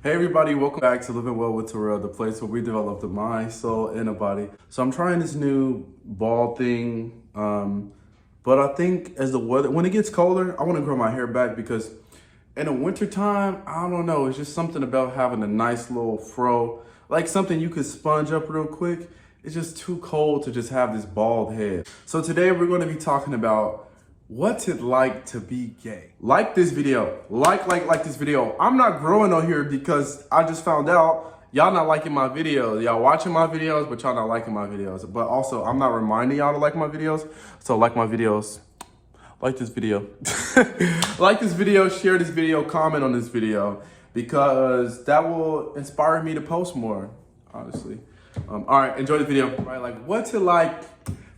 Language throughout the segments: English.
Hey everybody, welcome back to Living Well with Terrell, the place where we develop the mind, soul, and a body. So I'm trying this new ball thing, but I think as the weather, when it gets colder, I want to grow my hair back because in the wintertime, I don't know, it's just something about having a nice little fro, like something you could sponge up real quick. It's just too cold to just have this bald head. So today we're going to be talking about what's it like to be gay? Like this video, like this video. I'm not growing on here because I just found out y'all not liking my videos. Y'all watching my videos, but y'all not liking my videos. But also, I'm not reminding y'all to like my videos. So like my videos, like this video. Like this video, share this video, comment on this video, because that will inspire me to post more, honestly. All right, enjoy the video. Right, like what's it like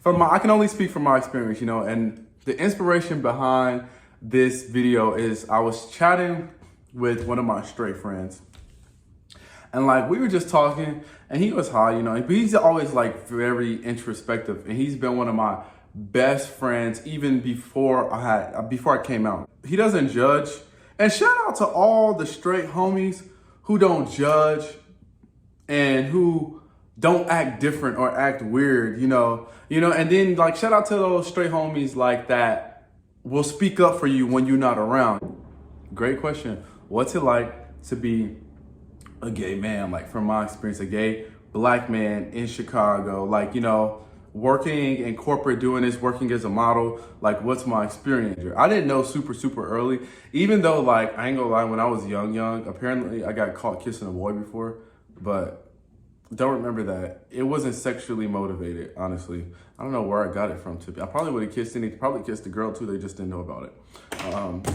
I can only speak from my experience, you know, and the inspiration behind this video is I was chatting with one of my straight friends, and like we were just talking, and he was high, you know, but he's always like very introspective, and he's been one of my best friends even before I came out. He doesn't judge, and shout out to all the straight homies who don't judge and who don't act different or act weird, you know, and then like shout out to those straight homies like that will speak up for you when you're not around. Great question. What's it like to be a gay man? Like from my experience, a gay black man in Chicago, like, you know, working in corporate, doing this, working as a model, like what's my experience? I didn't know super early, even though like, I ain't gonna lie, when I was young, apparently I got caught kissing a boy before, but don't remember that. It wasn't sexually motivated, honestly. I don't know where I got it from. I probably would have kissed probably kissed a girl too, they just didn't know about it.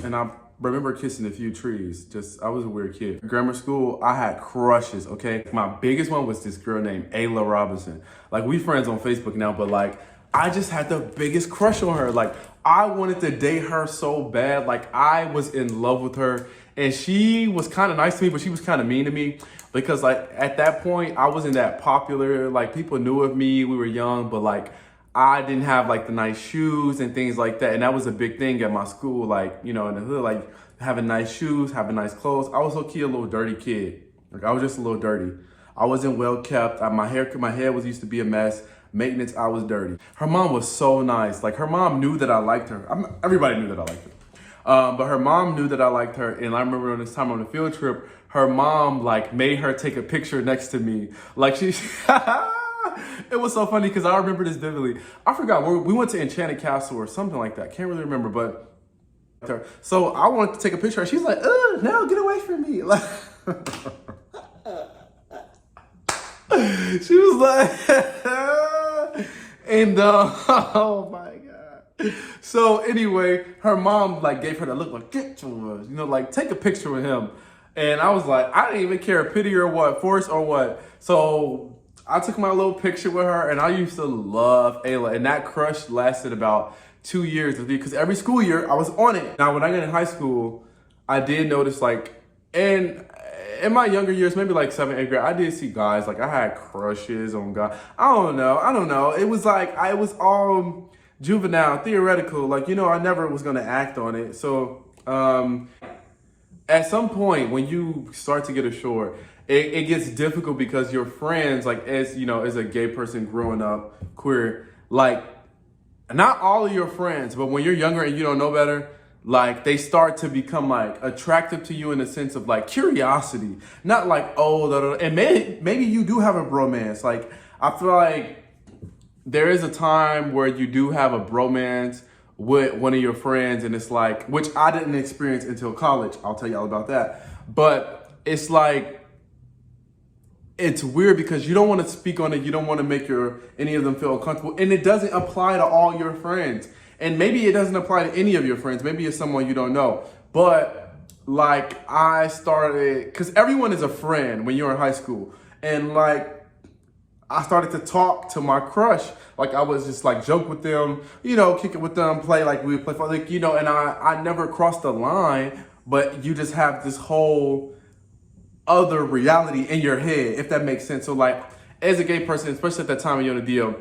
And I remember kissing a few trees. I was a weird kid. Grammar school, I had crushes, okay? My biggest one was this girl named Ayla Robinson. Like, we friends on Facebook now, but like, I just had the biggest crush on her. Like, I wanted to date her so bad. Like, I was in love with her. And she was kind of nice to me, but she was kind of mean to me. Because like at that point, I wasn't that popular. Like people knew of me, we were young, but like I didn't have like the nice shoes and things like that. And that was a big thing at my school, like, you know, in the hood, like having nice shoes, having nice clothes. I was low-key a little dirty kid. Like I was just a little dirty. I wasn't well kept. My head was used to be a mess. Maintenance, I was dirty. Her mom was so nice. Like her mom knew that I liked her. Everybody knew that I liked her. But her mom knew that I liked her. And I remember on this time on the field trip, her mom like made her take a picture next to me. Like it was so funny because I remember this vividly. I forgot, we went to Enchanted Castle or something like that. Can't really remember, but so I wanted to take a picture. She's like, no, get away from me. Like, she was like, and oh my God. So anyway, her mom like gave her that look like, get yours, you know, like take a picture with him. And I was like, I didn't even care, pity or what, force or what. So I took my little picture with her, and I used to love Ayla. And that crush lasted about 2 years because every school year I was on it. Now, when I got in high school, I did notice like, and in my younger years, maybe like 7th, 8th grade, I did see guys, like I had crushes on guys. I don't know. It was like, I was all juvenile, theoretical. Like, you know, I never was gonna act on it. So, at some point when you start to get ashore, it gets difficult because your friends, like as you know, as a gay person growing up queer, like not all of your friends, but when you're younger and you don't know better, like they start to become like attractive to you in the sense of like curiosity, not like, oh, and maybe you do have a bromance. Like I feel like there is a time where you do have a bromance with one of your friends, and it's like, which I didn't experience until college. I'll tell you all about that. But it's like, it's weird because you don't want to speak on it. You don't want to make any of them feel uncomfortable. And it doesn't apply to all your friends. And maybe it doesn't apply to any of your friends. Maybe it's someone you don't know. But like I started, because everyone is a friend when you're in high school. And like, I started to talk to my crush. Like I was just like joke with them, you know, kick it with them, play like we would play, like, you know, and I never crossed the line, but you just have this whole other reality in your head, if that makes sense. So like as a gay person, especially at that time when you're in a deal,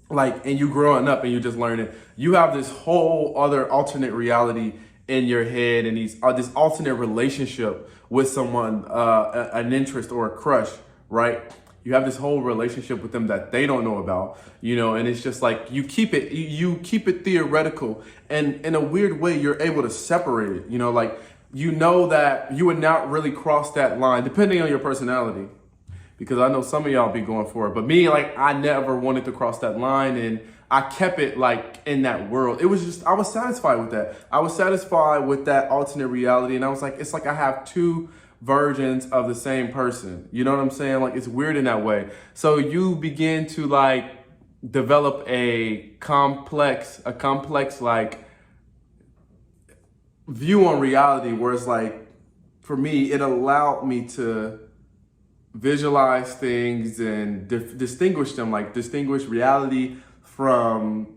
like, and you growing up and you just learning, you have this whole other alternate reality in your head and this alternate relationship with someone, an interest or a crush, right? You have this whole relationship with them that they don't know about, and it's just like you keep it theoretical, and in a weird way you're able to separate it, like that you would not really cross that line depending on your personality, because I know some of y'all be going for it, but me, like, I never wanted to cross that line, and I kept it like in that world. It was just, I was satisfied with that. I was satisfied with that alternate reality, and I was like, it's like I have two versions of the same person. You know what I'm saying? Like, it's weird in that way. So you begin to like develop a complex like view on reality, where it's like, for me, it allowed me to visualize things and distinguish them, like distinguish reality from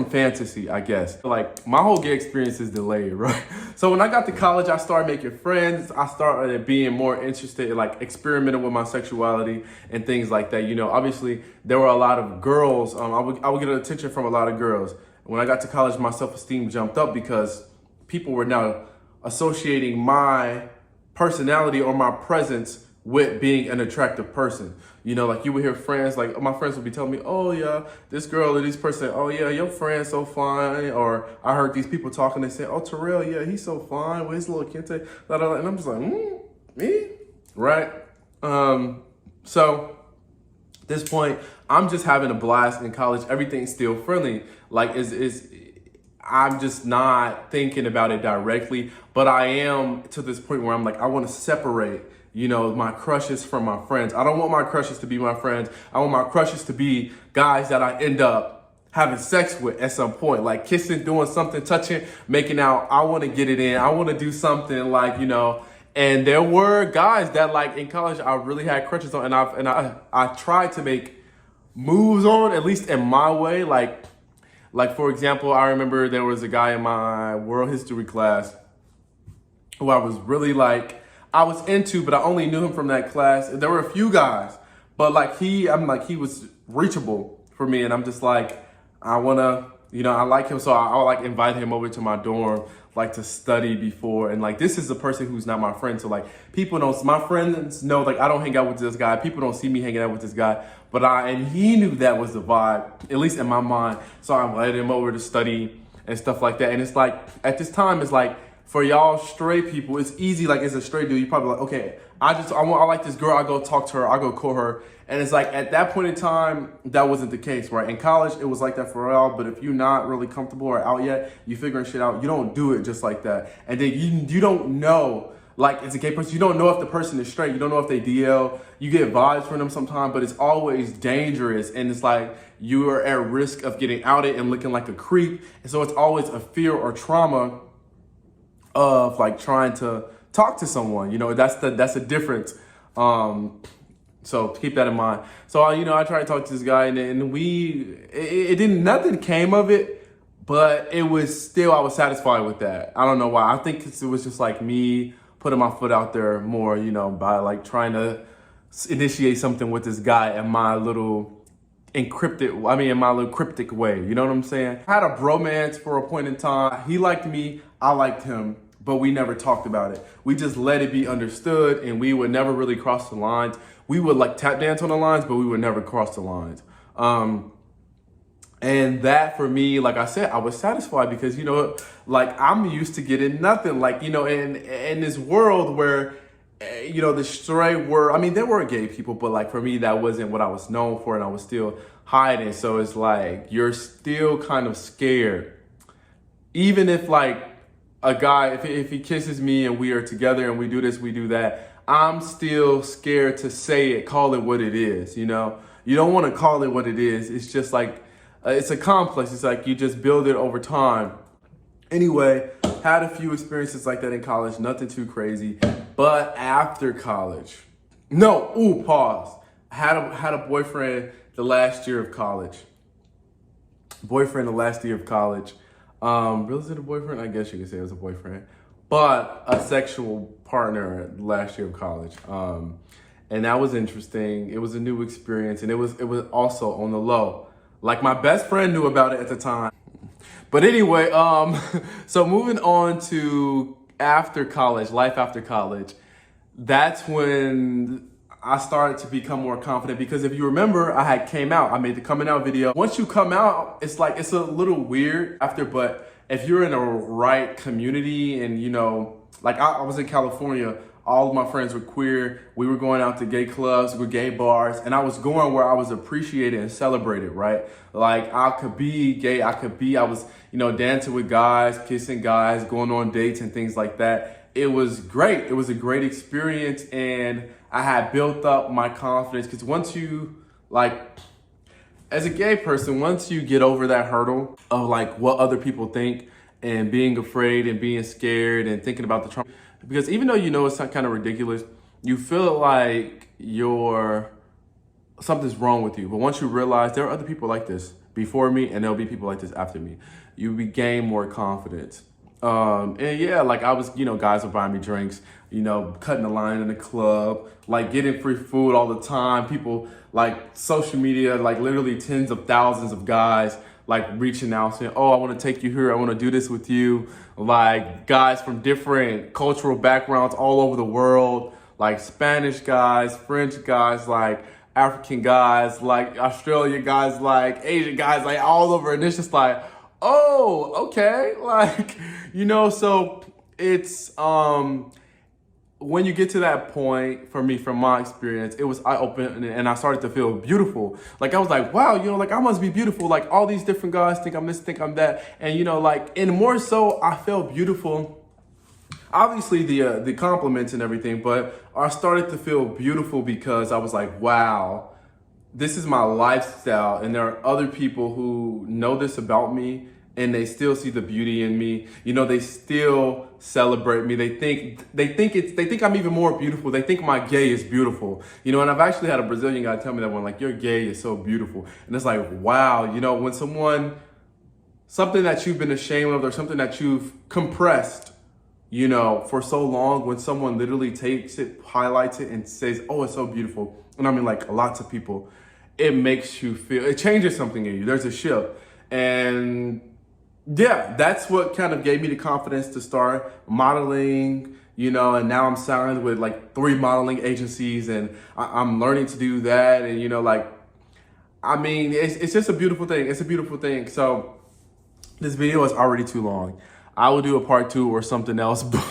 fantasy, I guess. Like, my whole gay experience is delayed, right? So when I got to college, I started making friends. I started being more interested in like experimenting with my sexuality and things like that. Obviously there were a lot of girls. I would get attention from a lot of girls. When I got to college, my self-esteem jumped up because people were now associating my personality or my presence with being an attractive person. Like, you would hear friends, like my friends would be telling me, oh yeah, this girl or this person, oh yeah, your friend's so fine. Or I heard these people talking, they say, oh, Terrell, yeah, he's so fine with his little kente, blah, blah, blah. And I'm just like, me? Right? So at this point, I'm just having a blast in college. Everything's still friendly. Like, I'm just not thinking about it directly, but I am to this point where I'm like, I want to separate, my crushes from my friends. I don't want my crushes to be my friends. I want my crushes to be guys that I end up having sex with at some point, like kissing, doing something, touching, making out. I want to get it in. I want to do something like, and there were guys that, like, in college I really had crushes on, and I tried to make moves on, at least in my way. Like for example, I remember there was a guy in my world history class who I was really like, I was into, but I only knew him from that class. There were a few guys, but he was reachable for me. And I'm just like, I wanna, I like him. So I like invite him over to my dorm, like to study before. And like, this is a person who's not my friend. So like, my friends know, like, I don't hang out with this guy. People don't see me hanging out with this guy, and he knew that was the vibe, at least in my mind. So I invited him over to study and stuff like that. And it's like, at this time, it's like, for y'all straight people, it's easy. Like, as a straight dude, you probably like, okay, I like this girl. I go talk to her. I go call her. And it's like, at that point in time, that wasn't the case, right? In college, it was like that for all. But if you're not really comfortable or out yet, you figuring shit out, you don't do it just like that. And then you don't know, like, as a gay person, you don't know if the person is straight. You don't know if they DL. You get vibes from them sometimes, but it's always dangerous. And it's like, you are at risk of getting outed and looking like a creep. And so it's always a fear or trauma of like trying to talk to someone, that's a difference. So keep that in mind. So I tried to talk to this guy, and nothing came of it, but it was still, I was satisfied with that. I don't know why. I think it was just like me putting my foot out there more, by like trying to initiate something with this guy in my little cryptic way. You know what I'm saying? I had a bromance for a point in time. He liked me, I liked him, but we never talked about it. We just let it be understood, and we would never really cross the lines. We would like tap dance on the lines, but we would never cross the lines. And that, for me, like I said, I was satisfied because, like, I'm used to getting nothing. Like, in this world where, the straight were, there were gay people, but like, for me, that wasn't what I was known for, and I was still hiding. So it's like, you're still kind of scared. Even if like a guy, if he kisses me and we are together and we do this, we do that, I'm still scared to say it, call it what it is, You don't want to call it what it is. It's just like, it's a complex. It's like you just build it over time. Anyway, had a few experiences like that in college, nothing too crazy. But after college, pause. I had a boyfriend the last year of college. Was it a boyfriend? I guess you could say it was a boyfriend. But a sexual partner last year of college. And that was interesting. It was a new experience, and it was also on the low. Like, my best friend knew about it at the time. But anyway, so moving on to after college, life after college, that's when I started to become more confident because if you remember, I had came out, I made the coming out video. Once you come out, it's like, it's a little weird after, but if you're in a right community and like I was in California, all of my friends were queer. We were going out to gay clubs, with gay bars, and I was going where I was appreciated and celebrated, right? Like I could be gay, I was, dancing with guys, kissing guys, going on dates and things like that. It was great. It was a great experience, and I had built up my confidence because once you, like, as a gay person, once you get over that hurdle of like what other people think and being afraid and being scared and thinking about the trauma, because even though it's kind of ridiculous, you feel like something's wrong with you. But once you realize there are other people like this before me and there'll be people like this after me, you gain more confidence. And yeah, like I was, guys would buy me drinks, cutting the line in the club, like getting free food all the time. People like social media, like literally tens of thousands of guys like reaching out saying, oh, I want to take you here. I want to do this with you. Like guys from different cultural backgrounds all over the world, like Spanish guys, French guys, like African guys, like Australia guys, like Asian guys, like all over. And it's just like, oh, okay. Like, so it's, when you get to that point, for me, from my experience, it was eye-opening and I started to feel beautiful. Like, I was like, wow, like, I must be beautiful. Like, all these different guys think I'm this, think I'm that. And, and more so, I felt beautiful. Obviously, the compliments and everything, but I started to feel beautiful because I was like, wow, this is my lifestyle. And there are other people who know this about me and they still see the beauty in me. They still celebrate me. They think I'm even more beautiful. They think my gay is beautiful. And I've actually had a Brazilian guy tell me that one, like, your gay is so beautiful. And it's like, wow, when something that you've been ashamed of or something that you've compressed, for so long, when someone literally takes it, highlights it and says, oh, it's so beautiful. And I mean, like, lots of people, it makes you feel, it changes something in you. There's a shift. And yeah, that's what kind of gave me the confidence to start modeling, and now I'm signed with like 3 modeling agencies and I'm learning to do that. And, I mean, it's just a beautiful thing. It's a beautiful thing. So this video is already too long. I will do a part 2 or something else, but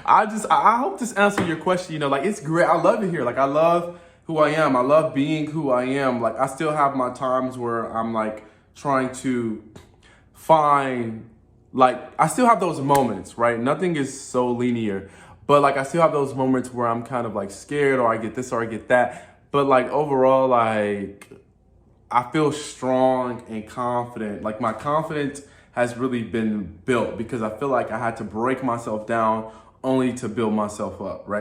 I hope this answered your question. Like, it's great. I love it here. Like, I love who I am. I love being who I am. Like, I still have my times where I'm like trying to find, like, I still have those moments, right? Nothing is so linear, but like I still have those moments where I'm kind of like scared or I get this or I get that. But like overall, like I feel strong and confident. Like my confidence has really been built because I feel like I had to break myself down only to build myself up, right?